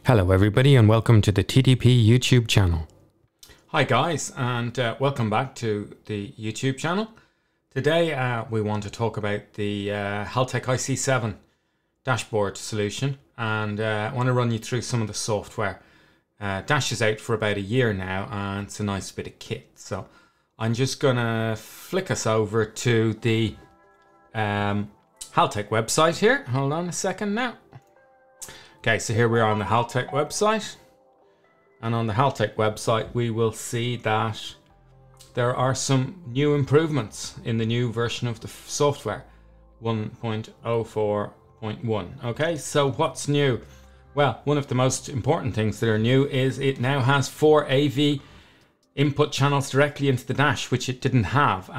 Hello everybody and welcome to the TDP YouTube channel. Hi guys and welcome back to the YouTube channel. Today we want to talk about the Haltech iC-7 dashboard solution, and I want to run you through some of the software. Dash is out for about a year now and it's a nice bit of kit. So I'm just going to flick us over to the Haltech website here. Hold on a second now. Okay, so here we are on the Haltech website, and on the Haltech website we will see that there are some new improvements in the new version of the software 1.04.1. Okay, so what's new? Well, one of the most important things that are new is it now has 4 AV input channels directly into the dash, which it didn't have.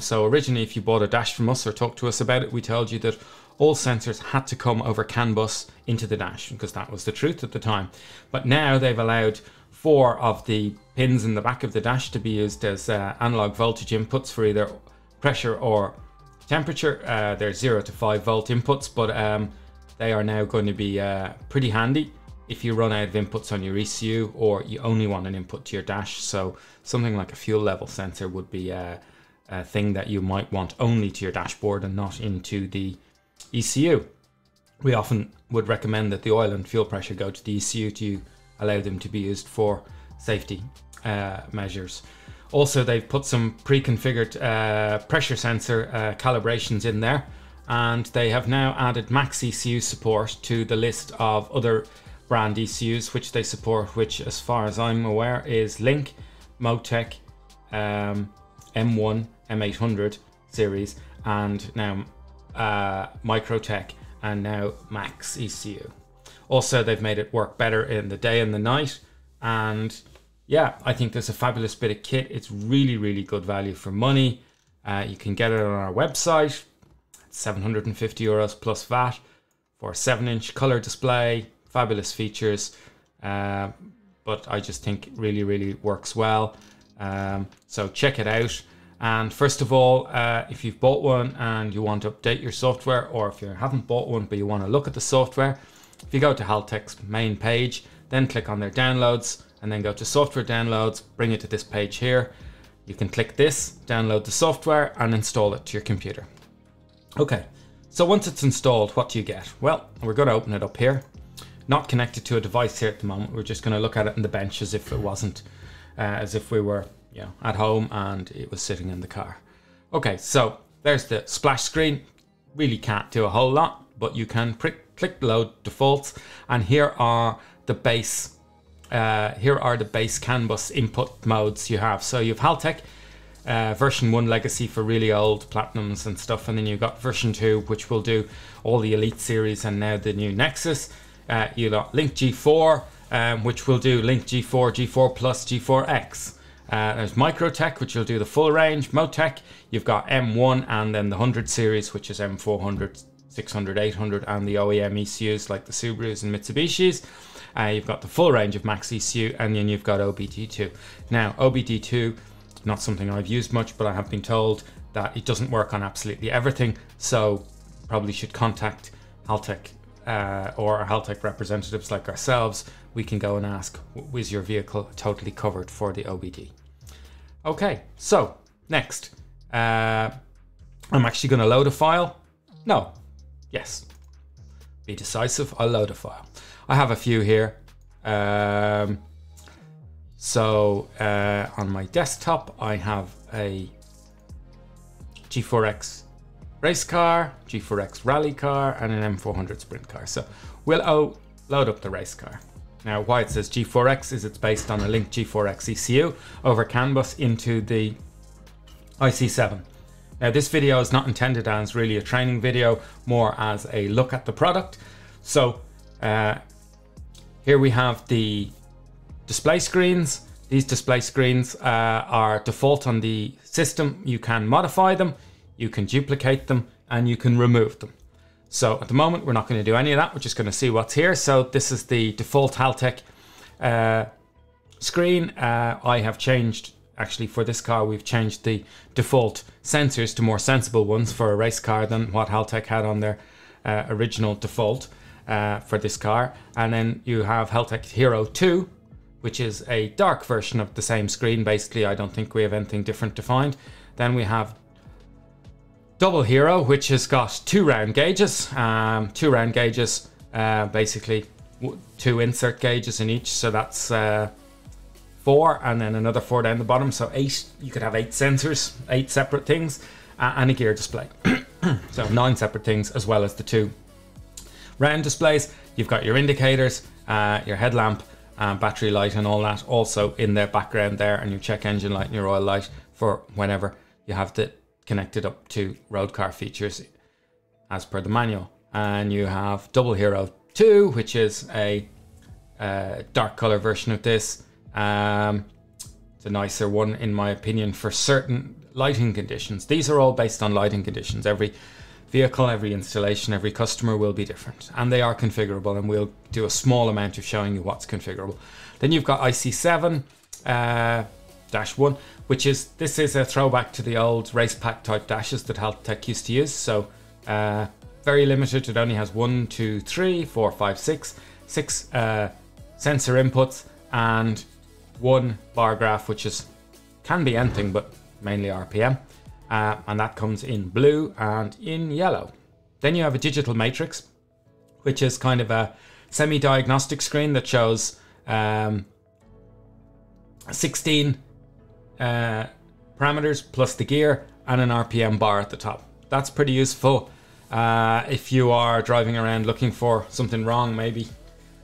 So originally, if you bought a dash from us or talked to us about it, we told you that all sensors had to come over CAN bus into the dash, because that was the truth at the time. But now they've allowed 4 of the pins in the back of the dash to be used as analog voltage inputs for either pressure or temperature. They're 0 to 5 volt inputs, but they are now going to be pretty handy if you run out of inputs on your ECU or you only want an input to your dash. So something like a fuel level sensor would be a thing that you might want only to your dashboard and not into the ECU. We often would recommend that the oil and fuel pressure go to the ECU to allow them to be used for safety measures. Also, they've put some pre-configured pressure sensor calibrations in there, and they have now added max ECU support to the list of other brand ECUs which they support, which as far as I'm aware is Link, Motec, M1, M800 series, and now Microtech, and now Max ECU. Also, they've made it work better in the day and the night, and yeah, I think there's a fabulous bit of kit. It's really good value for money. You can get it on our website. It's 750 euros plus VAT for a 7-inch color display. Fabulous features, but I just think it really works well. So check it out. And first of all, if you've bought one and you want to update your software, or if you haven't bought one but you want to look at the software, if you go to Haltech's main page, then click on their downloads, and then go to software downloads, bring it to this page here. You can click this, download the software, and install it to your computer. Okay, so once it's installed, what do you get? Well, we're going to open it up here. Not connected to a device here at the moment. We're just going to look at it in the bench as if it wasn't, as if we were at home and it was sitting in the car. Okay, so there's the splash screen. Really can't do a whole lot, but you can click load defaults, and here are the base CAN bus input modes you have. So you've Haltech version 1 legacy for really old platinums and stuff, and then you've got version 2 which will do all the Elite series and now the new Nexus. You got Link G4 which will do Link G4, G4 Plus, G4X. There's Microtech, which will do the full range. Motec, you've got M1, and then the 100 series, which is M400, 600, 800, and the OEM ECUs like the Subarus and Mitsubishis. You've got the full range of Max ECU, and then you've got OBD2. Now, OBD2, not something I've used much, but I have been told that it doesn't work on absolutely everything, so probably should contact Haltech or Haltech representatives like ourselves. We can go and ask, is your vehicle totally covered for the OBD? Okay, so next, I'm actually going to load a file. No, yes, be decisive, I'll load a file. I have a few here. So on my desktop, I have a G4X race car, G4X rally car, and an M400 sprint car. So we'll load up the race car. Now, why it says G4X is it's based on a Link G4X ECU over CAN bus into the iC-7. Now, this video is not intended as really a training video, more as a look at the product. So here we have the display screens. These display screens are default on the system. You can modify them, you can duplicate them, and you can remove them. So at the moment, we're not going to do any of that. We're just going to see what's here. So this is the default Haltech screen. I have changed, actually for this car, we've changed the default sensors to more sensible ones for a race car than what Haltech had on their original default. for this car. And then you have Haltech Hero 2, which is a dark version of the same screen. Basically, I don't think we have anything different to find. Then we have Double Hero, which has got 2 round gauges. Basically 2 insert gauges in each, so that's 4, and then another 4 down the bottom, so 8. You could have 8 sensors, 8 separate things, and a gear display. So 9 separate things, as well as the 2 round displays. You've got your indicators, your headlamp, battery light and all that also in the background there, and your check engine light and your oil light for whenever you have to connect it up to road car features as per the manual. And you have Double Hero 2, which is a dark color version of this. It's a nicer one in my opinion for certain lighting conditions. These are all based on lighting conditions. Every vehicle, every installation, every customer will be different, and they are configurable, and we'll do a small amount of showing you what's configurable. Then you've got iC-7 -1, which is, this is a throwback to the old race pack type dashes that Haltech used to use. So very limited. It only has 1, 2, 3, 4, 5, 6 sensor inputs and 1 bar graph, which can be anything but mainly RPM. And that comes in blue and in yellow. Then you have a digital matrix, which is kind of a semi-diagnostic screen that shows 16 parameters plus the gear and an RPM bar at the top. That's pretty useful if you are driving around looking for something wrong, maybe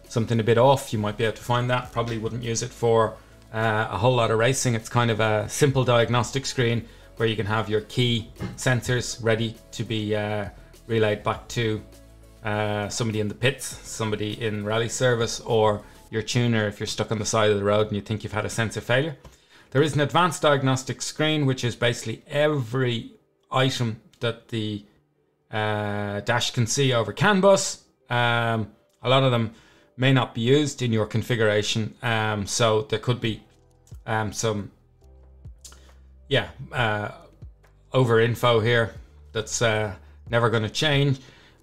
something a bit off. You might be able to find that. Probably wouldn't use it for a whole lot of racing. It's kind of a simple diagnostic screen where you can have your key sensors ready to be relayed back to somebody in the pits, somebody in rally service, or your tuner if you're stuck on the side of the road and you think you've had a sensor failure. There is an advanced diagnostic screen, which is basically every item that the dash can see over CAN bus. A lot of them may not be used in your configuration, so there could be some over info here that's never going to change,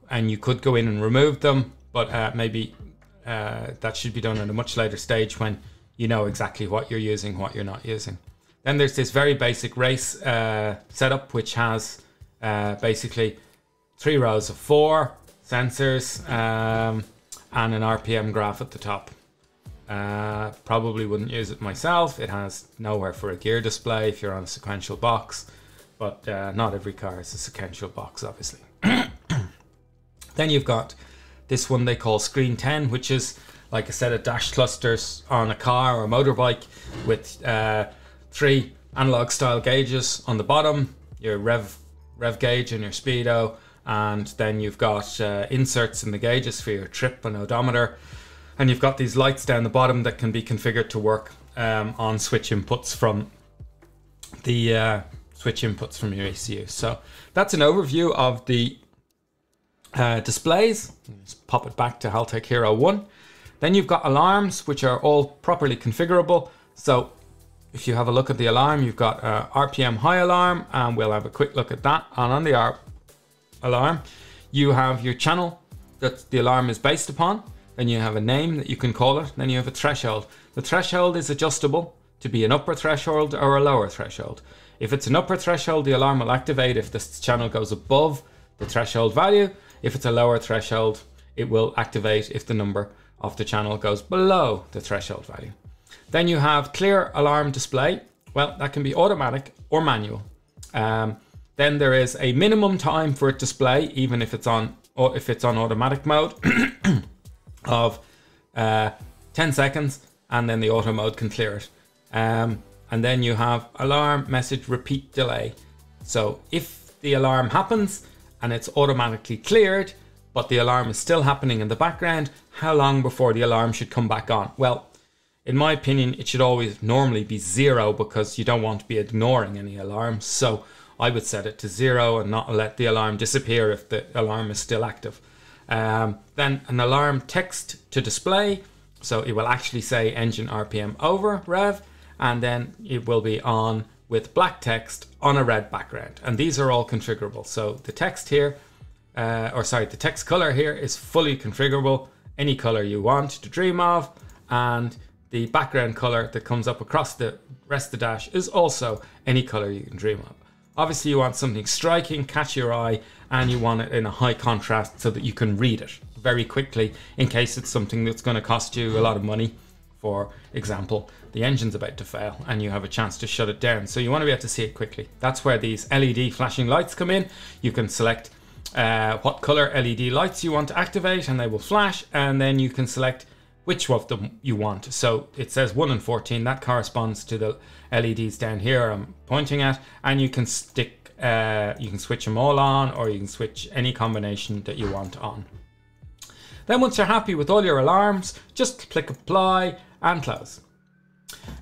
and you could go in and remove them, but maybe that should be done at a much later stage when you know exactly what you're using, what you're not using. Then there's this very basic race setup, which has basically 3 rows of 4 sensors and an RPM graph at the top. Probably wouldn't use it myself. It has nowhere for a gear display if you're on a sequential box, but not every car is a sequential box, obviously. Then you've got this one they call Screen 10, which is like a set of dash clusters on a car or a motorbike with 3 analog style gauges on the bottom, your rev gauge and your speedo, and then you've got inserts in the gauges for your trip and odometer, and you've got these lights down the bottom that can be configured to work on switch inputs from the your ECU. So that's an overview of the displays. Just pop it back to Haltech Hero 1. Then you've got alarms, which are all properly configurable. So if you have a look at the alarm, you've got RPM high alarm, and we'll have a quick look at that. And on the alarm, you have your channel that the alarm is based upon. Then you have a name that you can call it. Then you have a threshold. The threshold is adjustable to be an upper threshold or a lower threshold. If it's an upper threshold, the alarm will activate if this channel goes above the threshold value. If it's a lower threshold, it will activate if the number of the channel goes below the threshold value. Then you have clear alarm display. Well, that can be automatic or manual. Then there is a minimum time for it display, even if it's on automatic mode, of 10 seconds, and then the auto mode can clear it. And then you have alarm message repeat delay. So if the alarm happens and it's automatically cleared, but the alarm is still happening in the background, how long before the alarm should come back on? Well, in my opinion, it should always normally be 0, because you don't want to be ignoring any alarms. So I would set it to 0 and not let the alarm disappear if the alarm is still active. Then an alarm text to display. So it will actually say engine RPM over rev, and then it will be on with black text on a red background. And these are all configurable. So the text here the text color here is fully configurable, any color you want to dream of, and the background color that comes up across the rest of the dash is also any color you can dream of. Obviously you want something striking, catch your eye, and you want it in a high contrast so that you can read it very quickly in case it's something that's going to cost you a lot of money. For example, the engine's about to fail and you have a chance to shut it down. So you want to be able to see it quickly. That's where these LED flashing lights come in. You can select what color LED lights you want to activate and they will flash, and then you can select which of them you want. So it says 1 and 14, that corresponds to the LEDs down here I'm pointing at, and you can stick, you can switch them all on, or you can switch any combination that you want on. Then once you're happy with all your alarms, just click apply and close.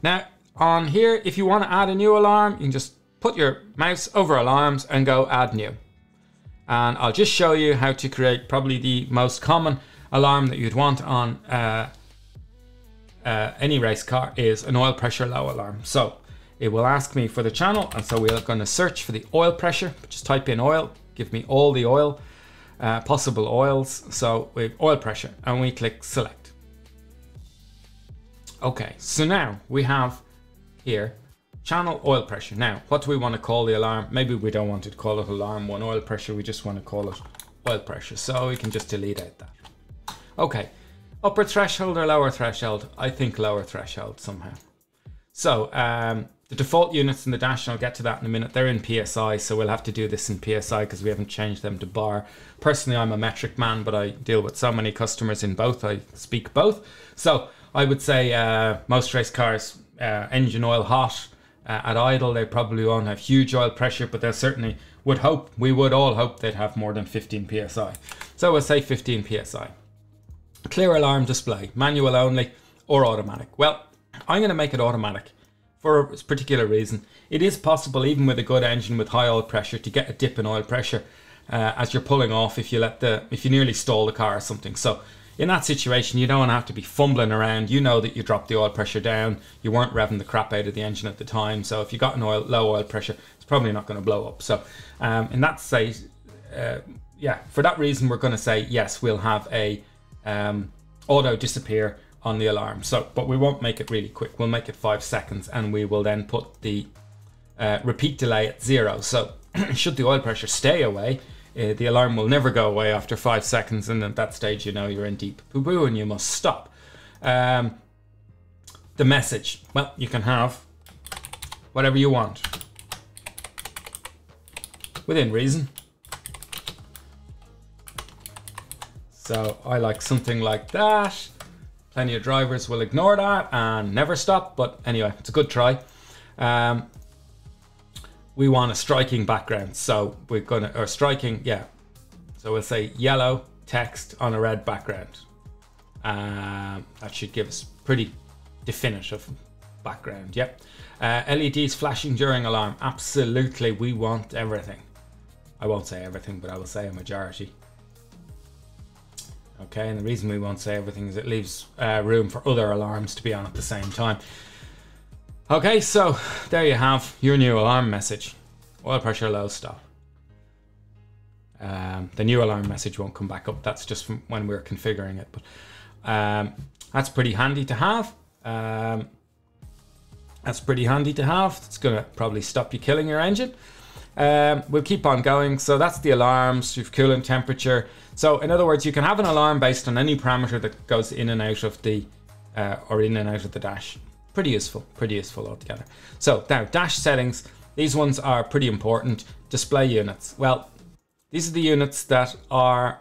Now on here, if you want to add a new alarm, you can just put your mouse over alarms and go add new. And I'll just show you how to create probably the most common alarm that you'd want on any race car is an oil pressure low alarm. So it will ask me for the channel, and so we're going to search for the oil pressure. Just type in oil, give me all the oil, possible oils. So we have oil pressure and we click select. Okay, so now we have here channel oil pressure. Now, what do we want to call the alarm? Maybe we don't want to call it alarm 1 oil pressure, we just want to call it oil pressure. So we can just delete out that. Okay, upper threshold or lower threshold? I think lower threshold somehow. So the default units in the dash, and I'll get to that in a minute, they're in PSI, so we'll have to do this in PSI because we haven't changed them to bar. Personally, I'm a metric man, but I deal with so many customers in both, I speak both. So I would say most race cars, engine oil hot, at idle, they probably won't have huge oil pressure, but they certainly would hope, we would all hope they'd have more than 15 PSI. So we'll say 15 PSI. Clear alarm display, manual only or automatic. Well, I'm going to make it automatic for a particular reason. It is possible, even with a good engine with high oil pressure, to get a dip in oil pressure as you're pulling off if you nearly stall the car or something. So in that situation, you don't have to be fumbling around. You know that you dropped the oil pressure down. You weren't revving the crap out of the engine at the time. So if you got an low oil pressure, it's probably not going to blow up. So in that case, yeah, for that reason, we're going to say yes, we'll have a auto disappear on the alarm. So, but we won't make it really quick. We'll make it 5 seconds, and we will then put the repeat delay at 0. So should the oil pressure stay away, the alarm will never go away after 5 seconds, and at that stage you know you're in deep poo-poo and you must stop. The message, well, you can have whatever you want within reason. So I like something like that. Plenty of drivers will ignore that and never stop, but anyway, it's a good try. We want a striking background, so we're gonna, or striking, yeah. So we'll say yellow text on a red background. That should give us pretty definitive background, yep. LEDs flashing during alarm, absolutely, we want everything. I won't say everything, but I will say a majority. Okay, and the reason we won't say everything is it leaves room for other alarms to be on at the same time. Okay, so there you have your new alarm message. Oil pressure low, stop. The new alarm message won't come back up. That's just from when we're configuring it. But that's pretty handy to have. That's pretty handy to have. It's going to probably stop you killing your engine. We'll keep on going. So that's the alarms, your coolant temperature. So in other words, you can have an alarm based on any parameter that goes in and out of the dash. Pretty useful altogether. So now dash settings, these ones are pretty important. Display units. Well, these are the units that are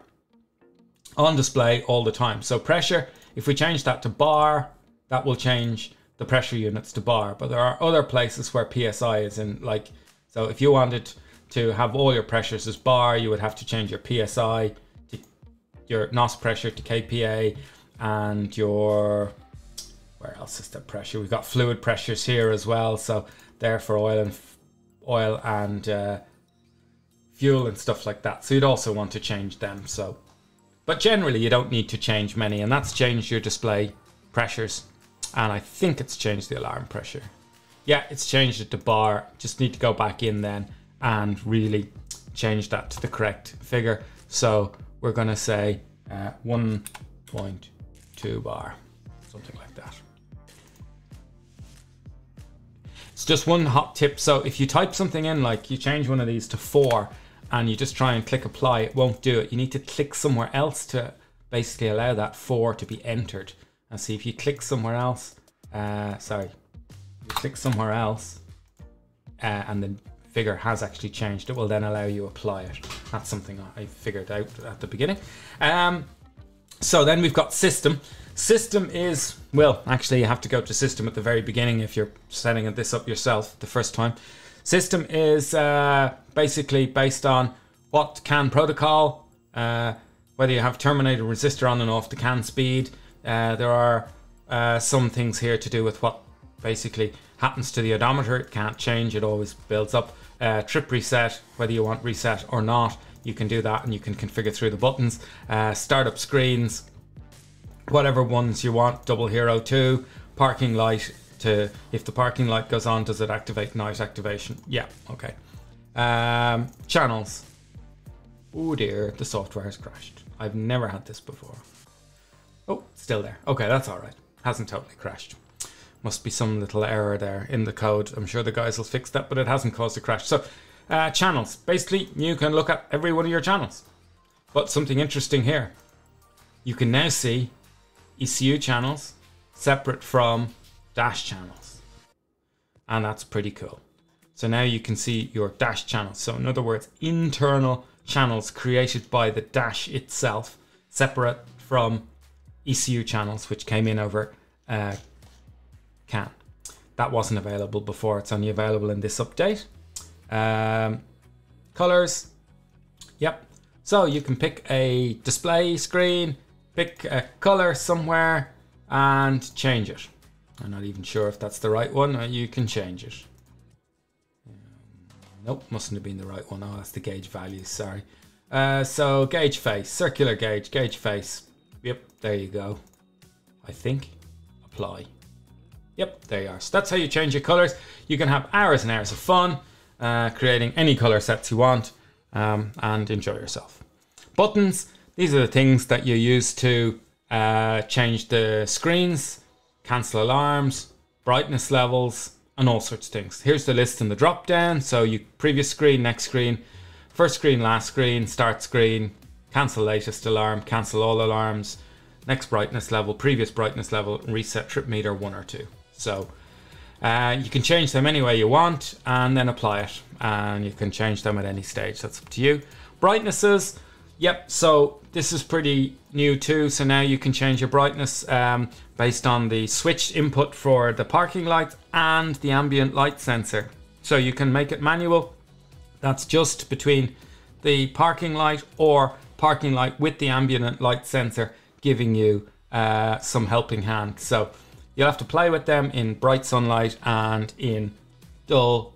on display all the time. So pressure, if we change that to bar, that will change the pressure units to bar. But there are other places where PSI is in, like, so if you wanted to have all your pressures as bar, you would have to change your PSI to your NOS pressure to KPA, and your, where else is the pressure? We've got fluid pressures here as well. So they're for oil and fuel and stuff like that. So you'd also want to change them. So, but generally you don't need to change many, and that's changed your display pressures. And I think it's changed the alarm pressure. Yeah, it's changed it to bar. Just need to go back in then and really change that to the correct figure. So we're going to say 1.2 bar, something like that. It's just one hot tip. So if you type something in, like you change one of these to 4 and you just try and click apply, it won't do it. You need to click somewhere else to basically allow that 4 to be entered. And see, if you click somewhere else, click somewhere else and the figure has actually changed, it will then allow you apply it. That's something I figured out at the beginning. So then we've got system. System is, well, actually you have to go to system at the very beginning if you're setting this up yourself the first time. System is basically based on what CAN protocol, whether you have terminated resistor on and off, the CAN speed. There are some things here to do with what basically happens to the odometer. It can't change, it always builds up. Trip reset, whether you want reset or not, you can do that and you can configure through the buttons. Startup screens, whatever ones you want. Double hero 2, parking light, to if the parking light goes on, does it activate night activation? Yeah, okay. Channels. Oh dear, the software has crashed. I've never had this before. Oh, still there. Okay, that's all right. Hasn't totally crashed. Must be some little error there in the code. I'm sure the guys will fix that, but it hasn't caused a crash. So channels. Basically, you can look at every one of your channels. But something interesting here. You can now see ECU channels separate from dash channels. And that's pretty cool. So now you can see your dash channels. So in other words, internal channels created by the dash itself, separate from ECU channels, which came in over CAN. That wasn't available before. It's only available in this update. Colors. Yep. So you can pick a display screen, pick a color somewhere and change it. I'm not even sure if that's the right one. You can change it. Nope, mustn't have been the right one. Oh, that's the gauge values, sorry. So gauge face, circular gauge, gauge face. Yep, there you go. I think. Apply. Yep, there you are. So that's how you change your colors. You can have hours and hours of fun creating any color sets you want and enjoy yourself. Buttons, these are the things that you use to change the screens, cancel alarms, brightness levels, and all sorts of things. Here's the list in the drop down. So you previous screen, next screen, first screen, last screen, start screen, cancel latest alarm, cancel all alarms, next brightness level, previous brightness level, reset trip meter 1 or 2. So you can change them any way you want and then apply it. And you can change them at any stage. That's up to you. Brightnesses. Yep, so this is pretty new too. So now you can change your brightness based on the switched input for the parking light and the ambient light sensor. So you can make it manual. That's just between the parking light or parking light with the ambient light sensor giving you some helping hand. So you'll have to play with them in bright sunlight and in dull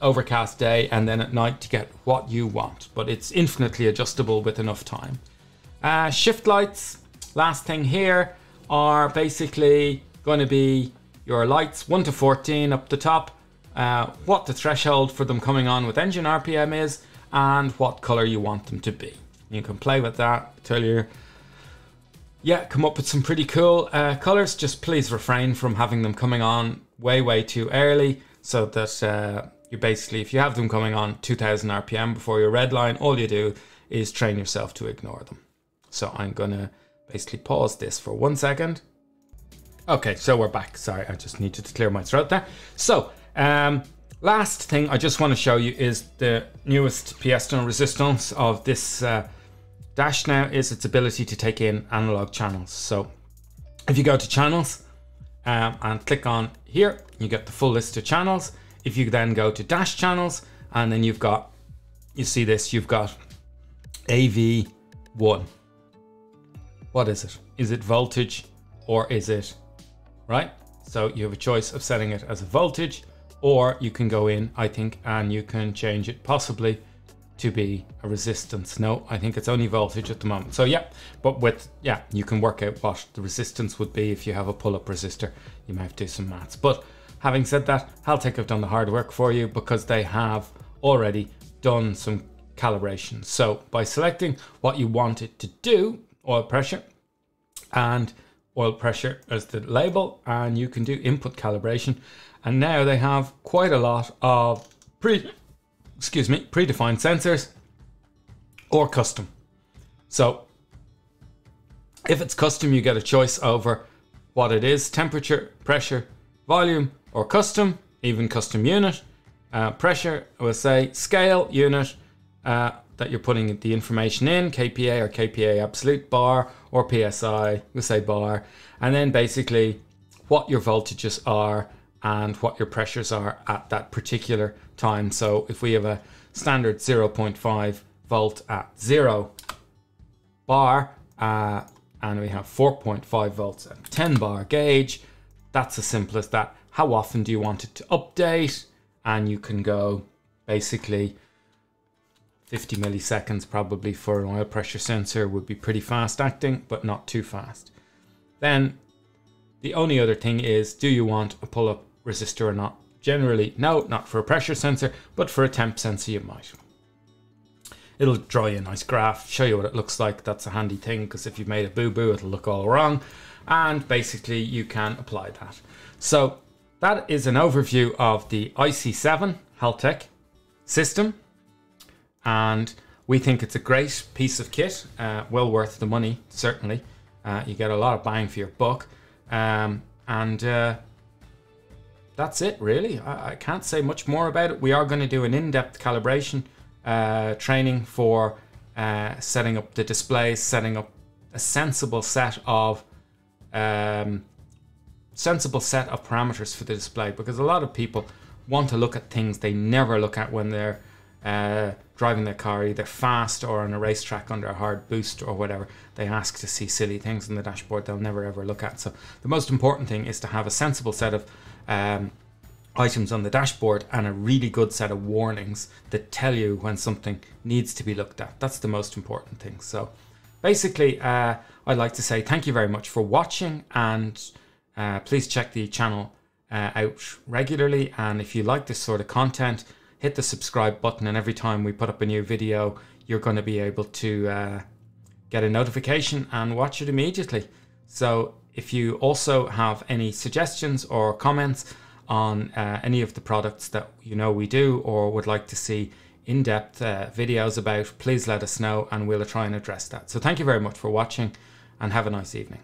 overcast day and then at night to get what you want, but it's infinitely adjustable with enough time. Shift lights, last thing here, are basically going to be your lights 1 to 14 up the top, what the threshold for them coming on with engine RPM is, and what color you want them to be. You can play with that till you're come up with some pretty cool colors. Just please refrain from having them coming on way too early, so that you basically, if you have them coming on 2000 RPM before your red line, all you do is train yourself to ignore them. So I'm gonna basically pause this for 1 second. Okay, so we're back. Sorry, I just needed to clear my throat there. So last thing I just want to show you is the newest pièce de résistance of this dash now is its ability to take in analog channels. So if you go to channels and click on here, you get the full list of channels. If you then go to dash channels and then you've got, you see this, you've got AV1. What is it? Is it voltage or is it, right? So you have a choice of setting it as a voltage, or you can go in, I think, and you can change it possibly to be a resistance. No, I think it's only voltage at the moment. So yeah, but with, you can work out what the resistance would be if you have a pull-up resistor. You might have to do some maths. But having said that, Haltech have done the hard work for you because they have already done some calibration. So by selecting what you want it to do, oil pressure, and oil pressure as the label, and you can do input calibration. And now they have quite a lot of predefined sensors or custom. So if it's custom, you get a choice over what it is: temperature, pressure, volume, or custom, even custom unit. Pressure, I would say scale, unit, that you're putting the information in, kPa or kPa absolute, bar, or PSI, we'll say bar. And then basically what your voltages are and what your pressures are at that particular time. So if we have a standard 0.5 volt at 0 bar, and we have 4.5 volts at 10 bar gauge, that's as simple as that. How often do you want it to update? And you can go basically 50 milliseconds probably for an oil pressure sensor would be pretty fast acting, but not too fast. Then the only other thing is, do you want a pull-up resistor or not? Generally, no, not for a pressure sensor, but for a temp sensor you might. It'll draw you a nice graph, show you what it looks like. That's a handy thing, because if you've made a boo-boo, it'll look all wrong. And basically you can apply that. So that is an overview of the iC-7 Haltech system. And we think it's a great piece of kit, well worth the money, certainly. You get a lot of bang for your buck. That's it, really. I can't say much more about it. We are going to do an in-depth calibration training for setting up the displays, setting up a sensible set of parameters for the display, because a lot of people want to look at things they never look at when they're driving their car, either fast or on a racetrack under a hard boost or whatever. They ask to see silly things on the dashboard they'll never ever look at. So the most important thing is to have a sensible set of items on the dashboard and a really good set of warnings that tell you when something needs to be looked at. That's the most important thing. So basically, I'd like to say thank you very much for watching, and please check the channel out regularly. And if you like this sort of content, hit the subscribe button, and every time we put up a new video, you're going to be able to get a notification and watch it immediately. So if you also have any suggestions or comments on any of the products that you know we do, or would like to see in-depth videos about, please let us know and we'll try and address that. So thank you very much for watching, and have a nice evening.